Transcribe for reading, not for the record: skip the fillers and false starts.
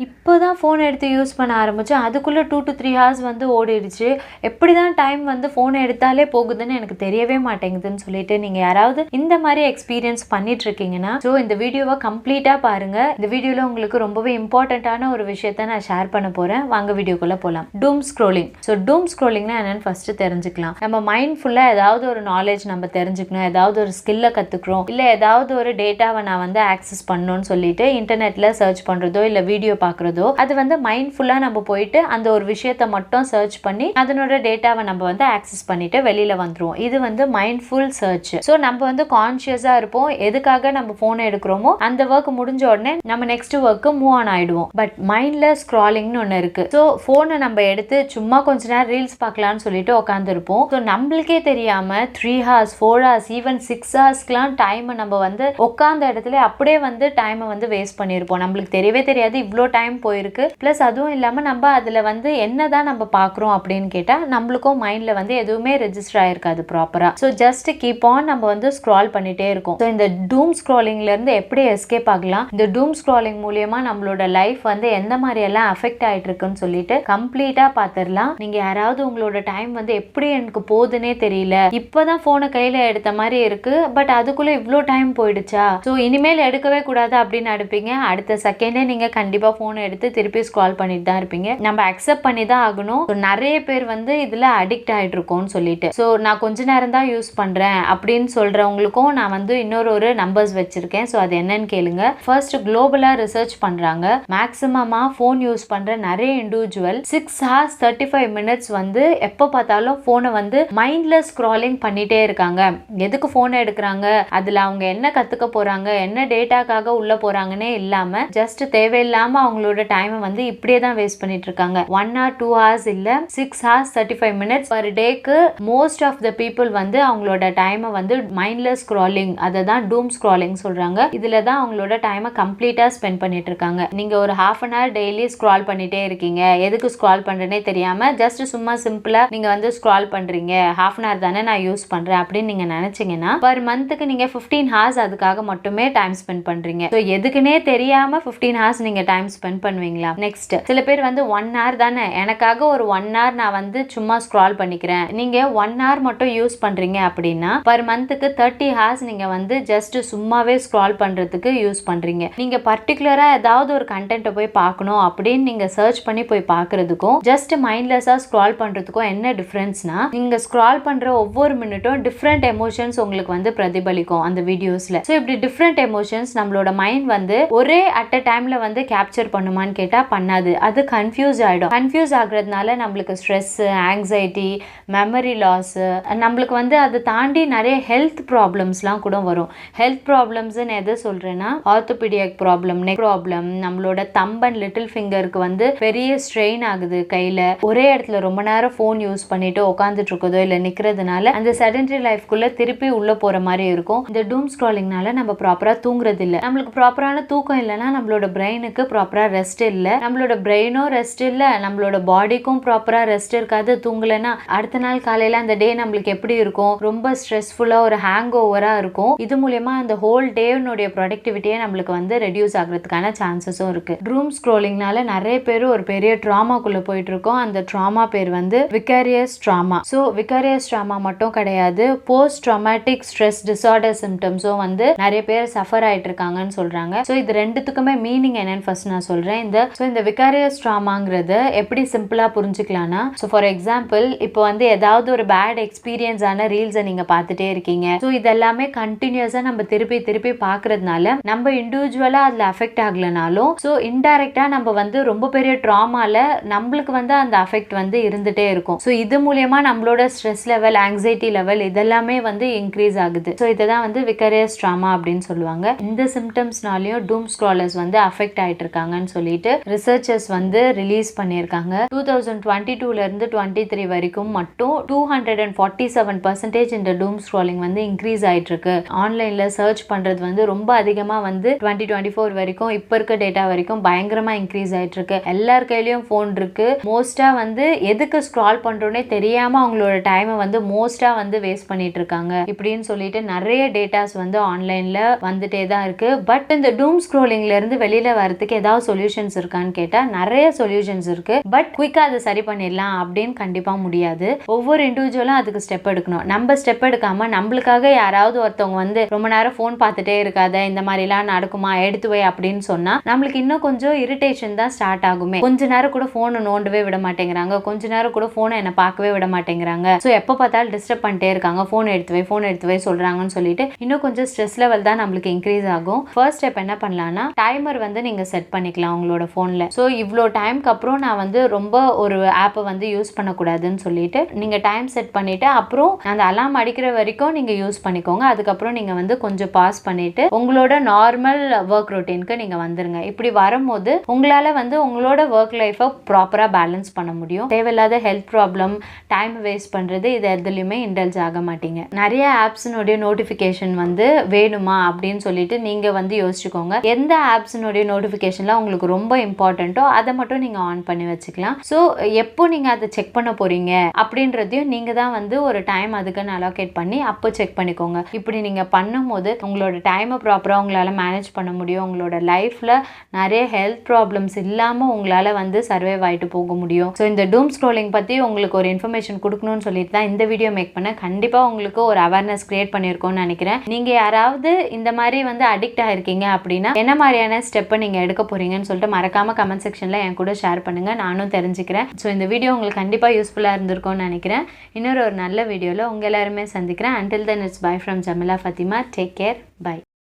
இப்போதான் ஃபோன் எடுத்து யூஸ் பண்ண ஆரம்பிச்சேன். அதுக்குள்ள 2 to 3 ஹார்ஸ் வந்து ஓடிடுச்சு. எப்படிதான் டைம் வந்து ஃபோன் எடுத்தாலே போகுதுன்னு எனக்கு தெரியவே மாட்டேங்குதுன்னு சொல்லிட்டு நீங்க யாராவது இந்த மாதிரி எக்ஸ்பீரியன்ஸ் பண்ணிட்டு இருக்கீங்கன்னா இந்த வீடியோவை கம்ப்ளீட்டா பாருங்க. இந்த வீடியோல உங்களுக்கு ரொம்பவே இம்பார்ட்டன்ட்டான ஒரு விஷயத்த நான் ஷேர் பண்ண போறேன். வாங்க வீடியோக்குள்ள போலாம். டூம் ஸ்க்ரோலிங். டூம் ஸ்க்ரோலிங்னா என்னன்னு ஃபர்ஸ்ட் தெரிஞ்சுக்கலாம். நம்ம மைண்ட் ஃபுல்லா ஏதாவது ஒரு நாலேஜ் நம்ம தெரிஞ்சுக்கணும், ஏதாவது ஒரு ஸ்கில்ல கத்துக்கிறோம், இல்ல ஏதாவது ஒரு டேட்டாவை நான் வந்து ஆக்சஸ் பண்ணணும்னு சொல்லிட்டு இன்டர்நெட்ல சர்ச் பண்றதோ இல்ல வீடியோ பார்க்குறதோ அது வந்து மைண்ட்ஃபுல்லாக நம்ம போயிட்டு அந்த ஒரு விஷயத்தை மட்டும் சர்ச் பண்ணி அதனோட டேட்டாவை நம்ம வந்து ஆக்சஸ் பண்ணிட்டு வெளியில வந்துருவோம். இது வந்து மைண்ட்ஃபுல் சர்ச். நம்ம வந்து கான்ஷியஸாக இருப்போம். எதுக்காக நம்ம ஃபோனை எடுக்கிறோமோ அந்த ஒர்க் முடிஞ்ச உடனே நம்ம நெக்ஸ்ட் ஒர்க்கு மூவ் ஆன் ஆயிடுவோம். பட் மைண்ட்ல ஸ்க்ராலிங்னு ஒன்று இருக்கு. ஃபோனை நம்ம எடுத்து சும்மா கொஞ்ச நேரம் ரீல்ஸ் பார்க்கலாம்னு சொல்லிட்டு உட்காந்துருப்போம். நம்மளுக்கே தெரியாம 3 ஹார்ஸ் 4 ஹார்ஸ் ஈவன் 6 ஹார்ஸ்க்குலாம் டைம் நம்ம வந்து உட்காந்த இடத்துல அப்படியே வந்து டைமை வந்து வேஸ்ட் பண்ணியிருப்போம். நம்மளுக்கு தெரியவே தெரியாது இவ்வளோ டைம் போயிருக்கு. பிளஸ் அதுவும் இல்லாம நம்ம அதுல வந்து என்னதான் நம்ம பாக்குறோம் அப்படின்னு கேட்டா நம்மளுக்கும் மைண்ட்ல வந்து எதுவுமே ரெஜிஸ்டர் ஆயிருக்காது ப்ராப்பரா. ஜஸ்ட் கீப் ஆன் நம்ம வந்து ஸ்க்ரால் பண்ணிட்டே இருக்கோம். இந்த டூம் ஸ்க்ராலிங்ல இருந்து எப்படி எஸ்கேப் ஆகலாம், இந்த டூம் ஸ்க்ராலிங் மூலியமா நம்மளோட லைஃப் வந்து எந்த மாதிரி எல்லாம் அஃபெக்ட் ஆயிட்டு இருக்குன்னு சொல்லிட்டு கம்ப்ளீட்டா பாத்திரலாம். நீங்க யாராவது உங்களோட டைம் வந்து எப்படி எனக்கு போகுதுன்னே தெரியல, இப்பதான் போனை கையில எடுத்த மாதிரி இருக்கு, பட் அதுக்குள்ள இவ்வளோ டைம் போயிடுச்சா, இனிமேல் எடுக்கவே கூடாது அப்படின்னு அடுப்பீங்க. அடுத்த செகண்டே நீங்க கண்டிப்பா போன் எடுத்து திருப்பி ஸ்க்ரால் பண்ணிட்டு தான் இருப்பீங்க. நம்ம அக்செப்ட் பண்ணி தான் ஆகணும். நிறைய பேர் வந்து இதுல அடிக்ட் ஆயிட்டு இருக்கோம்னு சொல்லிட்டு நான் கொஞ்ச நேரம் தான் யூஸ் பண்றேன் அப்படின்னு சொல்றவங்களுக்கும் நான் வந்து இன்னொரு நம்பர்ஸ் வச்சிருக்கேன். அது என்னன்னு கேளுங்க. ஃபர்ஸ்ட் குளோபலா ரிசர்ச் பண்றாங்க. மேக்ஸிமமா போன் யூஸ் பண்ற நிறைய இண்டிவிஜுவல் 6 ஹார்ஸ் 35 மினிட்ஸ் வந்து எப்ப பார்த்தாலும் போனை வந்து மைண்ட்லெஸ் ஸ்க்ராலிங் பண்ணிட்டே இருக்காங்க. எதுக்கு போனை எடுக்கிறாங்க, அதுல அவங்க என்ன கத்துக்க போறாங்க, என்ன டேட்டாக்காக உள்ள போறாங்கன்னே இல்லாம ஜஸ்ட் தேவையில்லாம அவங்களோட டைமை வந்து இப்படியே தான் வேஸ்ட் பண்ணிட்டு இருக்காங்க. 1 or 2 ஹார்ஸ் இல்ல 6 ஹார்ஸ் 35 மினிட்ஸ் பர் டேக்கு மோஸ்ட் ஆஃப் த பீப்புள் வந்து அவங்களோட டைமை வந்து மைண்ட்லெஸ் ஸ்க்ராலிங், அதை தான் டூம் ஸ்க்ராலிங் சொல்றாங்க. இதுல தான் அவங்களோட டைமை கம்ப்ளீட்டா ஸ்பெண்ட் பண்ணிட்டு இருக்காங்க. நீங்க ஒரு half an hour daily scroll பண்ணிட்டே இருக்கீங்க, எதுக்கு ஸ்க்ரால் பண்றேனே தெரியாம ஜஸ்ட் சும்மா சிம்பிளா நீங்க வந்து ஸ்க்ரால் பண்றீங்க, half an hour தானே நான் யூஸ் பண்றேன் அப்படின்னு நீங்க நினைச்சீங்கன்னா பர் மந்த்துக்கு நீங்க 15 ஹார்ஸ் அதுக்காக மட்டுமே டைம் ஸ்பெண்ட் பண்றீங்க. எதுக்குன்னே தெரியாம 15 ஹார்ஸ் நீங்க டைம் ஸ்பெண்ட் பண்ணுவீங்களா? நெக்ஸ்ட் சில பேர் வந்து 1 hour தானே, எனக்காக ஒரு 1 hour நான் வந்து சும்மா ஸ்க்ரால் பண்ணிக்கிறேன். நீங்க 1 hour மட்டும் யூஸ் பண்றீங்க அப்படின்னா பர் மந்த்துக்கு 30 ஹார்ஸ் நீங்க வந்து ஜஸ்ட் சும்மாவே ஸ்க்ரால் பண்றதுக்கு யூஸ் பண்றீங்க. நீங்க பர்டிகுலரா ஏதாவது ஒரு கண்டென்ட்டை போய் பார்க்கணும் அப்படின்னு நீங்க சர்ச் பண்ணி போய் பார்க்கறதுக்கும் ஜஸ்ட் மைண்ட்லெஸ்ஸா ஸ்க்ரால் பண்றதுக்கும் என்ன டிஃபரன்ஸ்னா, நீங்க ஸ்க்ரால் பண்ற ஒவ்வொரு மினிட்டும் டிஃப்ரெண்ட் எமோஷன்ஸ் உங்களுக்கு வந்து பிரதிபலிக்கும் அந்த வீடியோஸ்ல. இப்படி டிஃப்ரெண்ட் எமோஷன்ஸ் நம்மளோட மைண்ட் வந்து ஒரே அட் அ டைம்ல வந்து கேப்சர் பண்ணுமான்னு கேட்டா பண்ணாது. அது கன்ஃபியூஸ் ஆயிடும். கன்ஃபியூஸ் ஆகுறதுனால நம்மளுக்கு ஸ்ட்ரெஸ், ஆங்ஸைட்டி, மெமரி லாஸ், நம்மளுக்கு வந்து அதை தாண்டி நிறைய ஹெல்த் ப்ராப்ளம்ஸ்லாம் கூட வரும். ஹெல்த் ப்ராப்ளம்ஸ்ன்னு எதை சொல்றேன்னா ஆர்த்தோபீடிக் ப்ராப்ளம், நெக் ப்ராப்ளம், நம்மளோட தம்ப் அண்ட் லிட்டில் ஃபிங்கருக்கு வந்து பெரிய ஸ்ட்ரெயின் ஆகுது. கையில ஒரே இடத்துல ரொம்ப நேரம் போன் யூஸ் பண்ணிட்டு உட்காந்துட்டு இருக்கதோ இல்ல நிக்கிறதுனால அந்த செடென்டரி லைஃப்குள்ள திருப்பி உள்ள போற மாதிரி இருக்கும். இந்த டூம் ஸ்க்ராலிங்னால நம்ம ப்ராப்பரா தூங்குறது இல்ல. நம்மளுக்கு ப்ராப்பரான தூக்கம் இல்லைன்னா நம்மளோட பிரெயினுக்கு ப்ராப்பரா ரெஸ்ட் இல்ல, நம்மளோட பிரெயினும் ரெஸ்ட் இல்ல, நம்மளோட பாடிக்கும் ப்ராப்பரா ரெஸ்ட் இருக்காது. தூங்கலைன்னா அடுத்த நாள் காலையில அந்த டே நம்மளுக்கு எப்படி இருக்கும், ரொம்ப ஸ்ட்ரெஸ்ஃபுல்லா ஒரு ஹேங் ஓவரா இருக்கும். இது மூலமா அந்த ஹோல் டேனுடைய ப்ரொடக்டிவிட்டியே நம்மளுக்கு வந்து ரெடியூஸ் ஆகிறதுக்கான சான்சஸும் இருக்கு. டூம் ஸ்க்ராலிங்னால நிறைய பேர் ஒரு பெரிய ட்ராமாக்குள்ள போயிட்டு இருக்கோம். அந்த ட்ராமா பேர் வந்து விகாரியஸ் ட்ராமா. விகாரியஸ் ட்ராமா மட்டும் கிடையாது, போஸ்ட் ட்ராமாட்டிக் ஸ்ட்ரெஸ் டிசார்டர் சிம்டம்ஸும் வந்து நிறைய பேர் சஃபர் ஆயிட்டு இருக்காங்கன்னு சொல்றாங்க. இது ரெண்டுத்துக்குமே மீனிங் என்னன்னு ஃபர்ஸ்ட் நான் சொல்றேன். இந்த விகாரியஸ் ட்ராமாங்கிறது எப்படி சிம்பிளா புரிஞ்சுக்கலாம்னா, ஃபார் எக்ஸாம்பிள் இப்போ வந்து ஏதாவது ஒரு பேட் எக்ஸ்பீரியன்ஸ் ஆன ரீல்ஸை நீங்க பார்த்துட்டே இருக்கீங்க. இதெல்லாமே கண்டினியூஸா நம்ம திருப்பி திருப்பி பார்க்கறதுனால நம்ம இண்டிவிஜுவலா அதுல அஃபெக்ட் ஆகலனாலும் இன்டைரக்டா நம்ம வந்து ரொம்ப பெரிய ட்ராமால நம்மளுக்கு வந்து அந்த அஃபெக்ட் வந்து இருந்துட்டே இருக்கும். இது மூலமா நம்மளோட ஸ்ட்ரெஸ் லெவல், ஆங்ஸைட்டி லெவல் இதெல்லாமே வந்து இன்க்ரீஸ் ஆகுது. இதுதான் வந்து விகாரியஸ் ட்ராமா அப்படின்னு சொல்லுவாங்க. இந்த சிம்டம்ஸ்னாலயும் டூம் ஸ்க்ராலர்ஸ் வந்து அஃபெக்ட் ஆயிட்டு இருக்காங்கன்னு சொல்லிட்டு ரிசர்ச்சர்ஸ் வந்து ரிலீஸ் பண்ணியிருக்காங்க. 2022ல இருந்து 23 வரைக்கும் மட்டும் 247% இந்த டூம் ஸ்க்ராலிங் வந்து இன்க்ரீஸ் ஆயிட்டு இருக்கு. ஆன்லைன்ல சர்ச் பண்றது வந்து ரொம்ப அதிகமா வந்து 2024 வரைக்கும் இப்ப இருக்க டேட்டா வரைக்கும் பயங்கரமா இன்க்ரீஸ் ஆயிட்டு இருக்கு. எல்லார் கையிலயும் போன் இருக்கு. மோஸ்டா வந்து எதுக்கு ஸ்க்ரால் பண்றோன்னே தெரியாம அவங்களோட டைமை வந்து மோஸ்டா வந்து வேஸ்ட் பண்ணிட்டு இருக்காங்க இப்படின்னு சொல்லிட்டு நிறைய டேட்டாஸ் வந்து ஆன்லைன்ல வந்துட்டே தான் இருக்கு. பட் இந்த டூம் ஸ்க்ரோலிங்ல இருந்து வெளியில வரதுக்கு ஏதாவது சொல்யூஷன்ஸ் இருக்கான்னு கேட்டால் நிறைய சொல்யூஷன்ஸ் இருக்குது. பட் குயிக்காக அதை சரி பண்ணிடலாம் அப்படின்னு கண்டிப்பாக முடியாது. ஒவ்வொரு இண்டிவிஜுவலும் அதுக்கு ஸ்டெப் எடுக்கணும். நம்ம ஸ்டெப் எடுக்காமல் நம்மளுக்காக யாராவது ஒருத்தவங்க வந்து ரொம்ப நேரம் ஃபோன் பார்த்துட்டே இருக்காத, இந்த மாதிரிலாம் நடக்குமா, எடுத்து வை அப்படின்னு சொன்னால் நம்மளுக்கு இன்னும் கொஞ்சம் இரிட்டேஷன் தான் ஸ்டார்ட் ஆகுமே. கொஞ்ச நேரம் கூட ஃபோனை நோண்டவே விட மாட்டேங்கிறாங்க, கொஞ்ச நேரம் கூட ஃபோனை என்னை பார்க்கவே விட மாட்டேங்கிறாங்க, ஸோ எப்போ பார்த்தாலும் டிஸ்டர்ப் பண்ணிட்டே இருக்காங்க, ஃபோன் எடுத்து வை சொல்கிறாங்கன்னு சொல்லிட்டு இன்னும் கொஞ்சம் ஸ்ட்ரெஸ் லெவல் தான் நம்மளுக்கு இன்க்ரீஸ் ஆகும். ஃபர்ஸ்ட் ஸ்டெப் என்ன பண்ணலாம்னா டைமர் வந்து நீங்கள் செட் பண்ணிக்கலாம் உங்களோட ஃபோனில். ஸோ இவ்வளோ டைம்க்கு அப்புறம் நான் வந்து ரொம்ப ஒரு ஆப்பை வந்து யூஸ் பண்ணக்கூடாதுன்னு சொல்லிட்டு நீங்கள் டைம் செட் பண்ணிவிட்டு அப்புறம் அந்த அலாம் அடிக்கிற வரைக்கும் நீங்கள் யூஸ் பண்ணிக்கோங்க. அதுக்கப்புறம் நீங்கள் வந்து கொஞ்சம் பாஸ் பண்ணிவிட்டு உங்களோட நார்மல் ஒர்க் ரொட்டீனுக்கு நீங்கள் வந்துருங்க. இப்படி வரும்போது உங்களால் வந்து உங்களோட ஒர்க் லைஃப்பை ப்ராப்பராக பேலன்ஸ் பண்ண முடியும். தேவையில்லாத ஹெல்த் ப்ராப்ளம், டைம் வேஸ்ட் பண்ணுறது, இது எதுலையுமே இன்டல்ஜ் ஆக மாட்டீங்க. நிறைய ஆப்ஸினுடைய நோட்டிஃபிகேஷன் வந்து வேணுமா அப்படின்னு சொல்லிட்டு நீங்கள் வந்து யோசிச்சுக்கோங்க. எந்த ஆப்ஸினுடைய நோட்டிஃபிகேஷன்லாம் உங்களுக்கு ரொம்ப இம்பார்ட்டண்ட்டோ அதை மட்டும் நீங்கள் ஆன் பண்ணி வச்சுக்கலாம். ஸோ எப்போ நீங்கள் அதை செக் பண்ண போகிறீங்க அப்படின்றதையும் நீங்கள் தான் வந்து ஒரு டைம் அதுக்குன்னு அலோகேட் பண்ணி அப்போ செக் பண்ணிக்கோங்க. இப்படி நீங்கள் பண்ணும்போது உங்களோட டைமை ப்ராப்பராக உங்களால் மேனேஜ் பண்ண முடியும். உங்களோட லைஃப்பில் நிறைய ஹெல்த் ப்ராப்ளம்ஸ் இல்லாமல் உங்களால் வந்து சர்வைவ் ஆகிட்டு போக முடியும். ஸோ இந்த டூம் ஸ்க்ரோலிங் பற்றி உங்களுக்கு ஒரு இன்ஃபர்மேஷன் கொடுக்கணும்னு சொல்லிட்டு தான் இந்த வீடியோ மேக் பண்ண. கண்டிப்பாக உங்களுக்கு ஒரு அவேர்னஸ் கிரியேட் பண்ணியிருக்கோம்னு நினைக்கிறேன். நீங்கள் யாராவது இந்த மாதிரி வந்து அடிக்ட் ஆகிருக்கீங்க அப்படின்னா என்ன மாதிரியான ஸ்டெப்பை நீங்கள் எடுக்க போகிறீங்கன்னு சொல்லிட்டு மறக்காமல் கமெண்ட் செக்ஷனில் என் கூட ஷேர் பண்ணுங்கள், நானும் தெரிஞ்சுக்கிறேன். ஸோ இந்த வீடியோ உங்களுக்கு கண்டிப்பாக யூஸ்ஃபுல்லாக இருந்திருக்கும்னு நினைக்கிறேன். இன்னொரு நல்ல வீடியோவில் உங்கள் எல்லாருமே சந்திக்கிறேன். Until then, it's bye from Jamila Fatima. Take care. Bye.